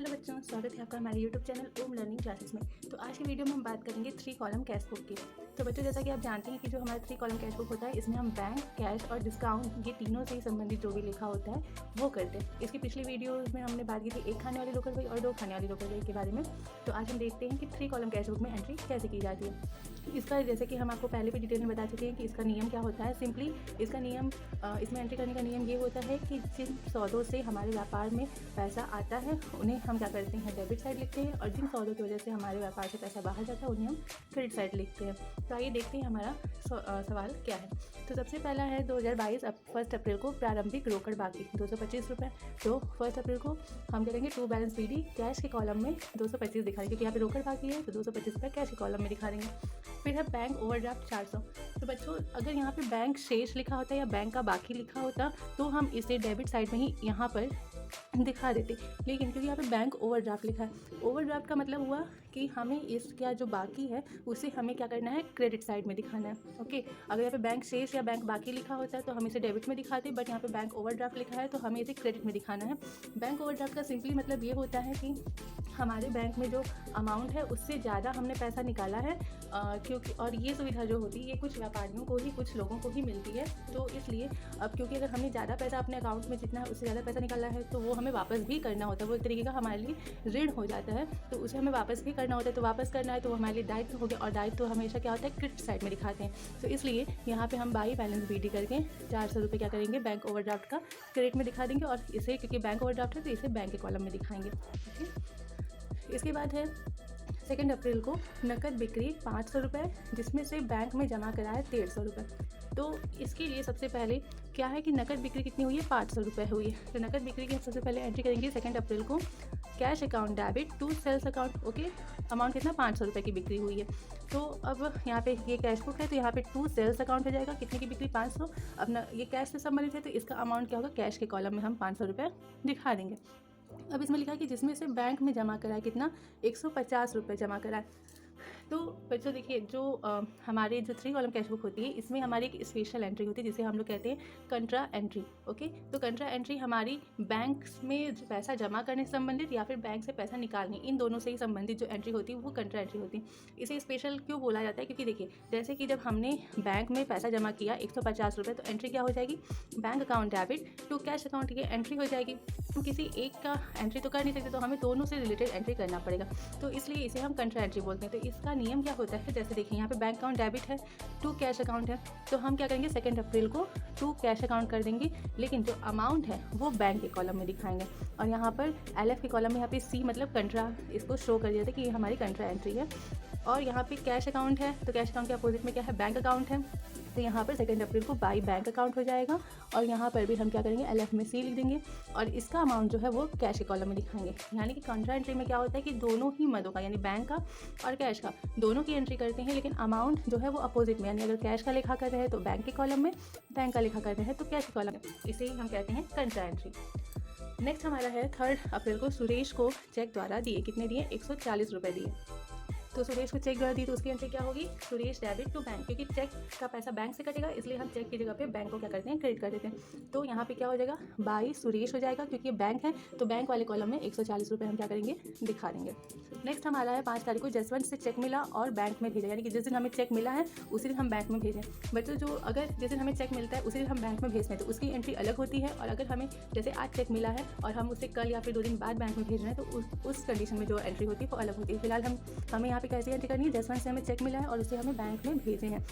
Hello बच्चों, स्वागत है आपका हमारे यूट्यूब चैनल ओम लर्निंग क्लासेस में। तो आज की वीडियो में हम बात करेंगे 3 कॉलम कैश बुक की। तो बच्चों, जैसा कि आप जानते हैं कि जो हमारा 3 कॉलम कैश बुक होता है, इसमें हम बैंक, कैश और डिस्काउंट ये तीनों से ही संबंधित जो भी लिखा होता है वो करते हैं। इसकी पिछली वीडियो में हमने बात की थी 1 खाने वाली लोकल वही और 2 खाने वाली लोकल वही के बारे में। तो आज हम देखते हैं कि 3 कॉलम कैश बुक में एंट्री कैसे की जाती है। इसका जैसे कि हम आपको पहले भी डिटेल में बता चुके हैं कि इसका नियम क्या होता है। सिंपली इसका नियम इसमें एंट्री करने का नियम ये होता है कि जिन सौदों से हमारे व्यापार में पैसा आता है उन्हें हम क्या करते हैं, डेबिट साइड लिखते हैं, और जिन सौदों की वजह से हमारे व्यापार से पैसा बाहर जाता है उन्हें हम क्रेडिट साइड लिखते हैं। तो आइए देखते हैं हमारा सवाल क्या है। तो सबसे पहला है 2022 1 अप्रैल को प्रारंभिक रोकड़ बाकी 225 रुपये। तो 1 अप्रैल को हम करेंगे टू बैलेंस बीडी कैश के कॉलम में 225 दिखा देंगे, क्योंकि यहाँ पे रोकड़ बाकी है तो 225 रुपये कैश के कॉलम में दिखा देंगे। फिर है बैंक ओवरड्राफ्ट 400। तो बच्चों, अगर यहाँ पे बैंक शेष लिखा होता या बैंक का बाकी लिखा होता तो हम इसे डेबिट साइड में ही यहाँ पर दिखा देते, लेकिन क्योंकि यहाँ पे बैंक ओवरड्राफ्ट लिखा है, ओवरड्राफ्ट का मतलब हुआ कि हमें इसका जो बाकी है उसे हमें क्या करना है, क्रेडिट साइड में दिखाना है। ओके, अगर यहाँ पे बैंक शेष या बैंक बाकी लिखा होता है तो हम इसे डेबिट में दिखाते, बट यहाँ पे बैंक ओवरड्राफ्ट लिखा है तो हमें इसे क्रेडिट में दिखाना है। बैंक ओवरड्राफ्ट का सिंपली मतलब ये होता है कि हमारे बैंक में जो अमाउंट है उससे ज़्यादा हमने पैसा निकाला है, क्योंकि और ये सुविधा जो होती है ये कुछ व्यापारियों को ही, कुछ लोगों को ही मिलती है। तो इसलिए अब क्योंकि अगर हमने ज़्यादा पैसा अपने अकाउंट में जितना है उससे ज़्यादा पैसा निकाला है तो वो हमें वापस भी करना होता है। वो एक तरीके का हमारे लिए ऋण हो जाता है, तो उसे हमें वापस भी करना होता है। तो वापस करना है तो हमारे लिए दायित्व हो गया, और दायित्व तो हमेशा क्या होता है, क्रेडिट साइड में दिखाते हैं। तो इसलिए यहाँ पे हम बाई बैलेंस बीडी करके 400 रुपये क्या करेंगे, बैंक ओवरड्राफ्ट का क्रेडिट में दिखा देंगे, और इसे क्योंकि बैंक ओवरड्राफ्ट है तो इसे बैंक के कॉलम में दिखाएंगे। इसके बाद है 2 अप्रैल को नकद बिक्री 500 रुपये, जिसमें से बैंक में जमा कराया 150 रुपये। तो इसके लिए सबसे पहले क्या है कि नकद बिक्री कितनी हुई है, 500 रुपये हुई है। तो नकद बिक्री की सबसे पहले एंट्री करेंगे 2 अप्रैल को cash account debit to sales account. Okay, amount कितना, 500 रुपये की बिक्री हुई है। तो अब यहाँ पे ये कैश बुक है तो यहाँ पे टू सेल्स अकाउंट हो जाएगा, कितने की बिक्री, 500। अपना ये कैश से संबंधित है तो इसका अमाउंट क्या होगा, कैश के कॉलम में हम 500 रुपये दिखा देंगे। अब इसमें लिखा है कि जिसमें से बैंक में जमा कराए कितना, 150 रुपये जमा कराए। तो बच्चों देखिए, जो हमारे जो 3 कॉलम कैश बुक होती है इसमें हमारी एक स्पेशल एंट्री होती है जिसे हम लोग कहते हैं कंट्रा एंट्री। ओके, तो कंट्रा एंट्री हमारी बैंक में पैसा जमा करने से संबंधित या फिर बैंक से पैसा निकालने, इन दोनों से ही संबंधित जो एंट्री होती है वो कंट्रा एंट्री होती है। इसे स्पेशल क्यों बोला जाता है, क्योंकि देखिए जैसे कि जब हमने बैंक में पैसा जमा किया 150 रुपये, तो एंट्री क्या हो जाएगी, bank account debit to cash account की एंट्री हो जाएगी। हम किसी एक का एंट्री तो कर नहीं सकते, तो हमें दोनों से रिलेटेड एंट्री करना पड़ेगा, तो इसलिए इसे हम कंट्रा एंट्री बोलते हैं। तो इसका नियम क्या होता है, जैसे देखिए यहाँ पे बैंक अकाउंट डेबिट है, टू कैश अकाउंट है, तो हम क्या करेंगे 2 अप्रैल को टू कैश अकाउंट कर देंगे, लेकिन जो अमाउंट है वो बैंक के कॉलम में दिखाएंगे। और यहाँ पर LF के कॉलम में यहाँ पे C मतलब कंट्रा, इसको शो कर दिया था कि ये हमारी कंट्रा एंट्री है। और यहाँ पे कैश अकाउंट है तो कैश अकाउंट के अपोजिट में क्या है, बैंक अकाउंट है, तो यहाँ पर 2 अप्रैल को बाई बैंक अकाउंट हो जाएगा। और यहाँ पर भी हम क्या करेंगे, LF में C लिख देंगे, और इसका अमाउंट जो है वो कैश के कॉलम में दिखाएंगे। यानी कि कंट्रा एंट्री में क्या होता है कि दोनों ही मदों का, यानी बैंक का और कैश का, दोनों की एंट्री करते हैं, लेकिन अमाउंट जो है वो अपोजिट में, यानी अगर कैश का लिखा कर रहे हैं तो बैंक के कॉलम में, बैंक का लिखा कर रहे हैं तो कैश के कॉलम में। इसे ही हम कहते हैं कंट्रा एंट्री। नेक्स्ट हमारा है 3 अप्रैल को सुरेश को चेक द्वारा दिए, कितने दिए, 140 रुपये दिए। तो सुरेश को चेक द्वारा दी तो उसकी एंट्री क्या होगी, सुरेश डेबिट टू बैंक, क्योंकि चेक का पैसा बैंक से कटेगा इसलिए हम चेक की जगह पे बैंक को क्या करते हैं, क्रेडिट कर देते हैं। तो यहाँ पे क्या हो जाएगा, बाई सुरेश हो जाएगा, क्योंकि ये बैंक है तो बैंक वाले कॉलम में 140 रुपये हम क्या करेंगे, दिखा देंगे। नेक्स्ट हमारा है 5 तारीख को जसवंत से चेक मिला और बैंक में भेजा, यानी कि जिस दिन हमें चेक मिला है उसी दिन हम बैंक में भेजें। बच्चों, जो अगर जिस दिन हमें चेक मिलता है उसी दिन हम बैंक में भेजते हैं तो उसकी एंट्री अलग होती है, और अगर हमें जैसे आज चेक मिला है और हम उसे कल या फिर 2 दिन बाद बैंक में भेज रहे हैं तो उस कंडीशन में जो एंट्री होती है वो अलग होती है। फिलहाल हमें यहाँ पे कैसे एंट्री करनी है, जसवंत से हमें चेक मिला है और उसे हमें बैंक में भेजे हैं,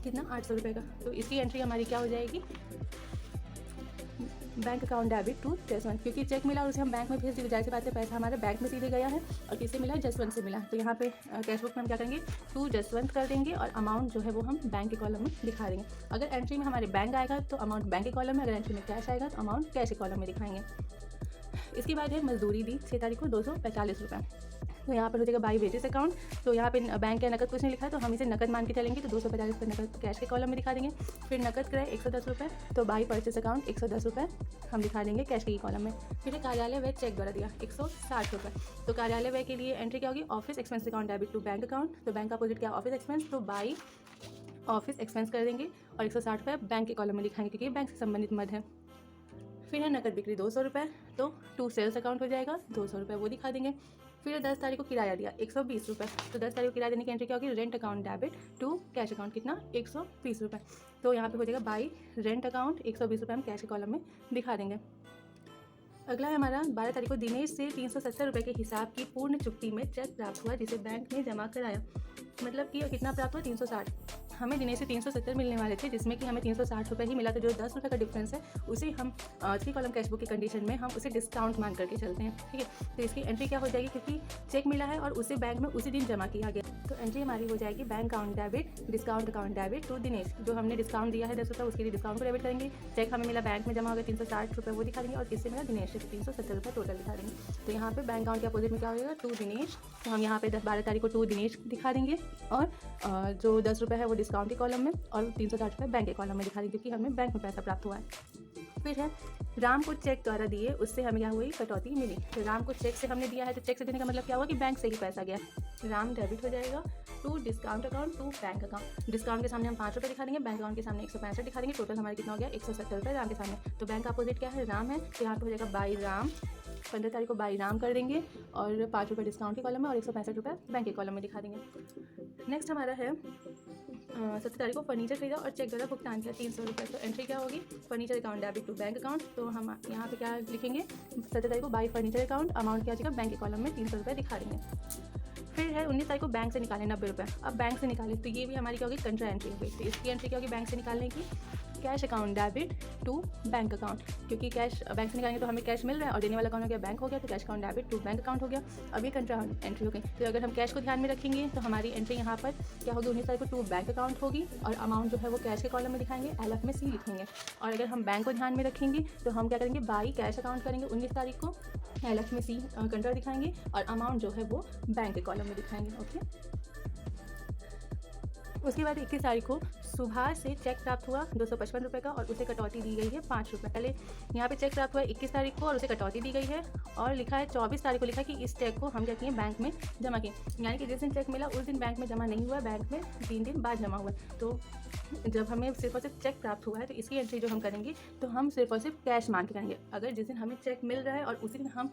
कितना, 800 रुपये का। तो इसकी एंट्री हमारी क्या हो जाएगी, bank account debit to Jaswant, क्योंकि चेक मिला और उसे हम बैंक में भेज दिए, जाहिर सी बात है पैसा हमारे बैंक में सीधे गया है, और किससे मिला, जसवंत से मिला। तो यहाँ पे कैश बुक में हम क्या करेंगे, टू जसवंत कर देंगे, और अमाउंट जो है वो हम बैंक के कॉलम में दिखा देंगे। अगर एंट्री में हमारे बैंक आएगा तो अमाउंट बैंक के कॉलम में, अगर एंट्री में कैश आएगा तो अमाउंट कैश के कॉलम में दिखाएंगे। इसके बाद है मजदूरी दी 6 तारीख को 245 रुपये। तो यहाँ पर हो जाएगा बाई वेजेस अकाउंट, तो यहाँ पे बैंक या नकद कुछ नहीं लिखा है तो हम इसे नकद मान के चलेंगे, तो 250 रुपये नकद कैश के कॉलम में दिखा देंगे। फिर नकद क्रय 110 रुपये, तो बाई परचेस अकाउंट 110 रुपये हम दिखा देंगे कैश के कॉलम में। फिर कार्यालय व्यय चेक द्वारा दिया 160 रुपये, तो कार्यालय व्यय के लिए एंट्री क्या होगी, office expense account debit to bank account, तो बैंक अपोजिट क्या, ऑफिस एक्सपेंस, तो बाई ऑफिस एक्सपेंस कर देंगे और 160 रुपये बैंक के कॉलम में दिखाएंगे, क्योंकि बैंक से संबंधित मद है। फिर है नकद बिक्री 200 रुपये, तो टू सेल्स अकाउंट हो जाएगा 200 रुपये, वो दिखा देंगे। फिर 10 तारीख को किराया दिया 120 रुपये, तो 10 तारीख को किराया देने की एंट्री क्या होगी, rent account debit to cash account कितना 120 रुपये, तो यहाँ पे हो जाएगा बाई रेंट अकाउंट 120 रुपये हम कैश के कॉलम में दिखा देंगे। अगला है हमारा 12 तारीख को दिनेश से 370 रुपये के हिसाब की पूर्ण चुकती में चेक प्राप्त हुआ जिसे बैंक में जमा कराया। मतलब कि कितना प्राप्त हुआ 360, हमें दिनेश से 370 मिलने वाले थे जिसमें कि हमें 360 रुपये ही मिला, तो जो 10 रुपये का डिफरेंस है उसे हम 3 कॉलम कैशबुक की कंडीशन में हम उसे डिस्काउंट मान करके चलते हैं। ठीक है, तो इसकी एंट्री क्या हो जाएगी, क्योंकि चेक मिला है और उसे बैंक में उसी दिन जमा किया गया, तो एंट्री हमारी हो जाएगी bank account debit discount account debit to Dinesh. जो हमने डिस्काउंट दिया है 10 रुपये उसके लिए डिस्काउंट को डेबिट करेंगे। चेक हमें मिला बैंक में जमा हो गया 360 रुपये, वो दिखा देंगे, और किससे मिला दिनेश से 370 रुपये टोटल दिखा देंगे। तो यहाँ पे बैंक अकाउंट के अपोजिट में क्या होगा टू दिनेश, तो हम यहाँ पे 12 तारीख को टू दिनेश दिखा देंगे, और जो 10 रुपये है वो डिस्काउंट के कॉलम में और 360 रुपये बैंक के कॉलम में दिखा देंगे, क्योंकि हमें बैंक में पैसा प्राप्त हुआ है। फिर है राम को चेक द्वारा दिए उससे हमें क्या हुई कटौती मिली। तो राम को चेक से हमने दिया है, तो चेक से देने का मतलब क्या हुआ कि बैंक से ही पैसा गया, राम डेबिट हो जाएगा to discount account to bank account. Discount के सामने हम 5 रुपये दिखा देंगे, बैंक अकाउंट के सामने 165 दिखा देंगे, टोटल हमारे कितना हो गया 170 रुपये राम के सामने। तो बैंक अपोजिट क्या है राम है, तो यहाँ पर हो जाएगा बाई राम, 15 तारीख को बाई राम कर देंगे, और 5 रुपये डिस्काउंट के कॉलम में और 165 रुपये बैंक के कॉलम में दिखा देंगे। नेक्स्ट हमारा है 17 तारीख को फर्नीचर खरीदा और चेक द्वारा भुगतान किया 300 रुपये, तो एंट्री क्या होगी furniture account debit to bank account. तो हम यहाँ पे क्या लिखेंगे 17 तारीख को बाई फर्नीचर अकाउंट, अमाउंट क्या हो जाएगा बैंक के कॉलम में 300 रुपये दिखा देंगे। फिर है 19 तारीख को बैंक से निकाले 90 रुपये, अब बैंक से निकाले तो ये भी हमारी क्या होगी कंट्रा एंट्री हो गई। तो इसकी एंट्री क्या होगी बैंक से निकालने की cash account debit to bank account, क्योंकि कैश बैंक से निकालेंगे तो हमें कैश मिल रहा है और देने वाला अकाउंट हो गया बैंक हो गया, तो cash account debit to bank account हो गया। अभी कंट्रा एंट्री हो गई, तो अगर हम कैश को ध्यान में रखेंगे तो हमारी एंट्री यहाँ पर क्या होगी 19 तारीख को टू बैंक अकाउंट होगी, और अमाउंट जो है वो कैश के कॉलम में दिखाएंगे, LF में C लिखेंगे। और अगर हम बैंक को ध्यान में रखेंगे तो हम क्या करेंगे बाई कैश अकाउंट करेंगे 19 तारीख को, LF में C कंट्रा दिखाएंगे, और अमाउंट जो है वो बैंक के कॉलम में दिखाएंगे। ओके, उसके बाद 21 तारीख को सुभाष से चेक प्राप्त हुआ 255 रुपये का, और उसे कटौती दी गई है 5 रुपये। पहले यहाँ पे चेक प्राप्त हुआ 21 तारीख को और उसे कटौती दी गई है, और लिखा है 24 तारीख को लिखा है कि इस चेक को हम क्या किए बैंक में जमा किए, यानी कि जिस दिन चेक मिला उस दिन बैंक में जमा नहीं हुआ, बैंक में 3 दिन बाद जमा हुआ। तो जब हमें सिर्फ और सिर्फ चेक प्राप्त हुआ है तो इसकी एंट्री जो हम करेंगे तो हम सिर्फ और सिर्फ कैश मान के करेंगे। अगर जिस दिन हमें चेक मिल रहा है और उसी दिन हम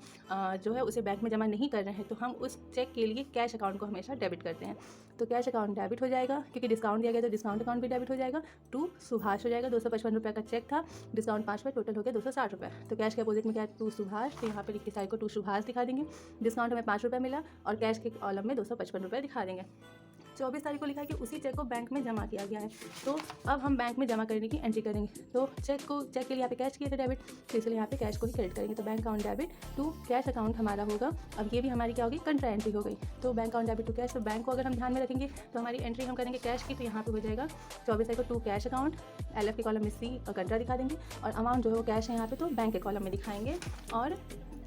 जो है उसे बैंक में जमा नहीं कर रहे हैं तो हम उस चेक के लिए कैश अकाउंट को हमेशा डेबिट करते हैं। तो कैश अकाउंट डेबिट हो जाएगा, क्योंकि डिस्काउंट दिया गया तो डिस्काउंट अकाउंट भी डेबिट हो जाएगा। टू सुभाष हो जाएगा, 255 रुपये का चेक था, डिस्काउंट 5 रुपये, टोटल हो गया 260 रुपये। तो कैश के अपोजिट में क्या है टू सुभाष, तो यहाँ पर 21 तारीख को टू सुभाष दिखा देंगे, डिस्काउंट हमें 5 रुपये मिला और कैश के कॉलम में 255 रुपये दिखा देंगे। 24 तारीख को लिखा है कि उसी चेक को बैंक में जमा किया गया है, तो अब हम बैंक में जमा करने की एंट्री करेंगे। तो चेक के लिए यहाँ पे कैश किए थे डेबिट, तो इसलिए यहाँ पे कैश को ही क्रेडिट करेंगे। तो bank account debit to cash account हमारा होगा। अब ये भी हमारी क्या होगी कंट्रा एंट्री हो गई। तो bank account debit to cash, तो बैंक को अगर हम ध्यान में रखेंगे तो हमारी एंट्री हम करेंगे कैश की, तो यहाँ पे हो जाएगा 24 तारीख को टू कैश अकाउंट, LF के कॉलम में C कंट्रा दिखा देंगे, और अमाउंट जो है वो कैश है यहाँ पे तो बैंक के कॉलम में दिखाएंगे। और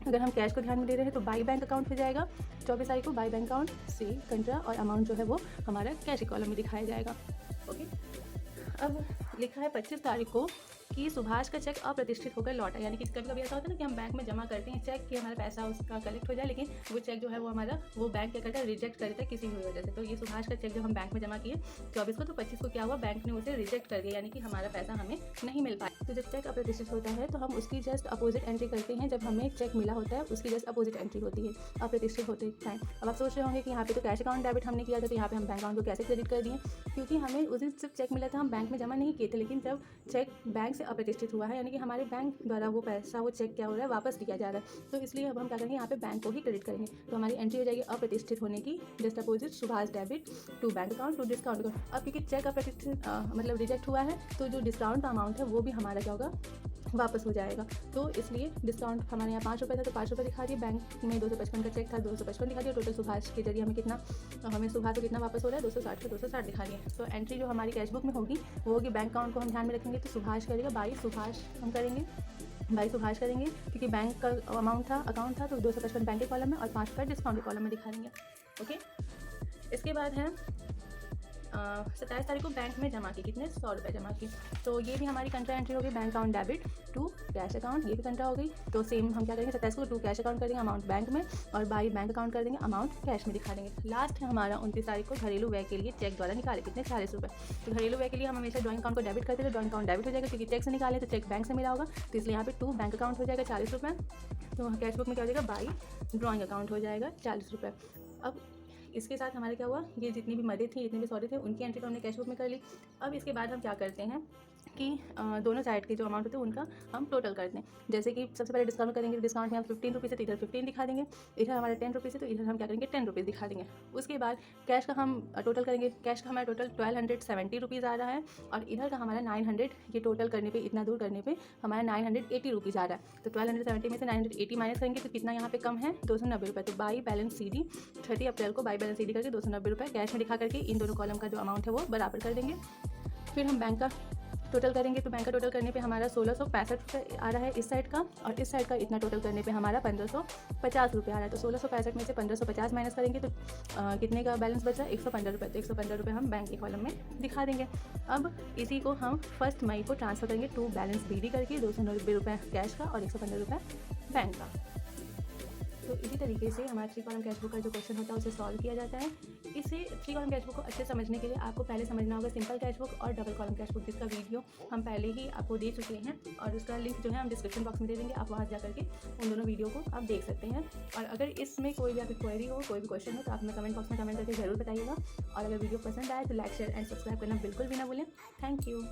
अगर हम कैश को ध्यान में दे रहे हैं तो बाई बैंक अकाउंट हो जाएगा 24 तारीख को बाई बैंक अकाउंट C कंट्रा, और अमाउंट जो है वो हमारा कैश के कॉलम में दिखाया जाएगा। ओके, अब लिखा है 25 तारीख को कि सुभाष का चेक अप्रतिष्ठित होकर लौटा, यानी कि कभी कभी ऐसा होता है ना कि हम बैंक में जमा करते हैं चेक कि हमारा पैसा उसका कलेक्ट हो जाए, लेकिन वो चेक जो है वो हमारा वो बैंक क्या करता है रिजेक्ट कर देता है किसी भी वजह से। तो ये सुभाष का चेक जो हम बैंक में जमा किए 24 को, तो 25 को क्या हुआ बैंक ने उसे रिजेक्ट कर दिया, यानी कि हमारा पैसा हमें नहीं मिल पाया। तो जब चेक अप्रतिष्ठित होता है तो हम उसकी जस्ट अपोजिट एंट्री करते हैं, जब हमें चेक मिला होता है उसकी जस्ट अपोजिट एंट्री होती है अप्रतिष्ठित होते टाइम। अब आप सोच रहे होंगे कि यहाँ पे तो कैश अकाउंट डेबिट हमने किया था, तो यहाँ पे हम बैंक अकाउंट को कैसे क्रेडिट कर दिए, क्योंकि हमें उस दिन सिर्फ चेक मिला था, हम बैंक में जमा नहीं किए थे, लेकिन जब चेक बैंक से अप्रतिष्ठित हुआ है यानी कि हमारे बैंक द्वारा वो पैसा वो चेक क्या हो रहा है वापस दिया जा रहा है, तो इसलिए अब हम क्या करेंगे यहाँ पे बैंक को ही क्रेडिट करेंगे। तो हमारी एंट्री हो जाएगी अप्रतिष्ठित होने की, just opposite Subhash debit to bank account to discount account. अब क्योंकि चेक अप्रतिष्ठित मतलब रिजेक्ट हुआ है तो जो डिस्काउंट का अमाउंट है वो भी हमारा क्या होगा वापस हो जाएगा। तो इसलिए डिस्काउंट हमारे यहाँ 5 रुपये था तो 5 रुपये दिखा दिए, बैंक में 255 का चेक था 255 दिखा दिया, टोटल सुभाष के जरिए हमें कितना सुभाष को कितना वापस हो रहा है 260 का 260 दिखा दिए। तो एंट्री जो हमारी कैशबुक में होगी वो होगी बैंक अकाउंट को हम ध्यान में रखेंगे तो सुभाष करेगा बाई सुभाष हम करेंगे बाई सुभाष करेंगे, क्योंकि बैंक का अमाउंट था अकाउंट था तो 255 बैंक के कॉलम में और 5 रुपये डिस्काउंट के कॉलम में दिखा देंगे। ओके, इसके बाद है 27 तारीख को बैंक में जमा की, कितने 100 रुपये जमा की। तो ये भी हमारी कंट्रा एंट्री हो गई, bank account debit to cash account, ये भी कंट्रा हो गई। तो सेम हम क्या करेंगे, 27 को टू कैश अकाउंट कर देंगे, अमाउंट बैंक में, और बाई बैंक अकाउंट कर देंगे, अमाउंट कैश में दिखा देंगे। लास्ट है हमारा 29 तारीख को घरेलू व्यय के लिए चेक द्वारा निकाले, कितने 40 रुपये। तो घरेलू व्यय के लिए हम हमेशा ड्राइंग अकाउंट को डेबिट करते थे, ड्राइंग अकाउंट डेबिट हो जाएगा, क्योंकि चेक से निकाले तो चेक बैंक से मिला होगा, तो इसलिए यहाँ पे टू बैंक अकाउंट हो जाएगा 40 रुपये। तो कैश बुक में क्या हो जाएगा, बाई ड्राइंग अकाउंट हो जाएगा 40 रुपये। अब इसके साथ हमारे क्या हुआ, ये जितनी भी मदे थी, जितने भी सौदे थे, उनकी एंट्री तो हमने कैश बुक में कर ली। अब इसके बाद हम क्या करते हैं कि दोनों साइड के जो अमाउंट होते हैं उनका हम टोटल करते हैं। जैसे कि सबसे पहले डिस्काउंट करेंगे, डिस्काउंट में हम 15 रुपीज़ है तो इधर 15 दिखा देंगे, इधर हमारा 10 रुपीज़ है तो इधर हम क्या करेंगे 10 रुपीज़ दिखा देंगे। उसके बाद कैश का हम टोटल करेंगे, कैश का हमारा टोटल 1270 रुपीज़ आ रहा है, और इधर का हमारा 900, ये टोटल करने पे इतना दूर करने पे हमारा 980 रुपीज़ आ रहा है। तो 1270 में से 980 माइनस करेंगे तो कितना यहाँ पे कम है, 290 रुपये। तो बाई बैलेंस CD 30 अप्रैल को बाई बैलेंस CD करके 290 रुपये कैश में दिखा करके इन दोनों कॉलम का जो अमाउंट है वो बराबर कर देंगे। फिर हम बैंक का टोटल करेंगे, तो बैंक का टोटल करने पे हमारा 1665 रुपये आ रहा है इस साइड का, और इस साइड का इतना टोटल करने पे हमारा 1550 रुपये आ रहा है। तो 1665 में से 1550 माइनस करेंगे तो कितने का बैलेंस बचा, 115 रुपये। तो 115 रुपये हम बैंक के कॉलम में दिखा देंगे। अब इसी को हम 1 मई को ट्रांसफ़र करेंगे टू बैलेंस BD करके, 290 रुपये कैश का और 115 रुपये बैंक का। तो इसी तरीके से हमारा 3 कॉलम कैश बुक का जो क्वेश्चन होता है उसे सॉल्व किया जाता है। इसे 3 कॉलम कैश बुक को अच्छे से समझने के लिए आपको पहले समझना होगा सिंपल कैश बुक और डबल कॉलम कैश बुक, जिसका वीडियो हम पहले ही आपको दे चुके हैं, और उसका लिंक जो है हम डिस्क्रिप्शन बॉक्स में दे देंगे, आप वहाँ जा करके उन दोनों वीडियो को आप देख सकते हैं। और अगर इसमें कोई भी आपकी क्वेरी हो, कोई भी क्वेश्चन हो, तो आप हमें कमेंट बॉक्स में कमेंट करके ज़रूर बताइएगा। और अगर वीडियो पसंद आए तो लाइक, शेयर एंड सब्सक्राइब करना बिल्कुल भी ना भूलें। Thank you.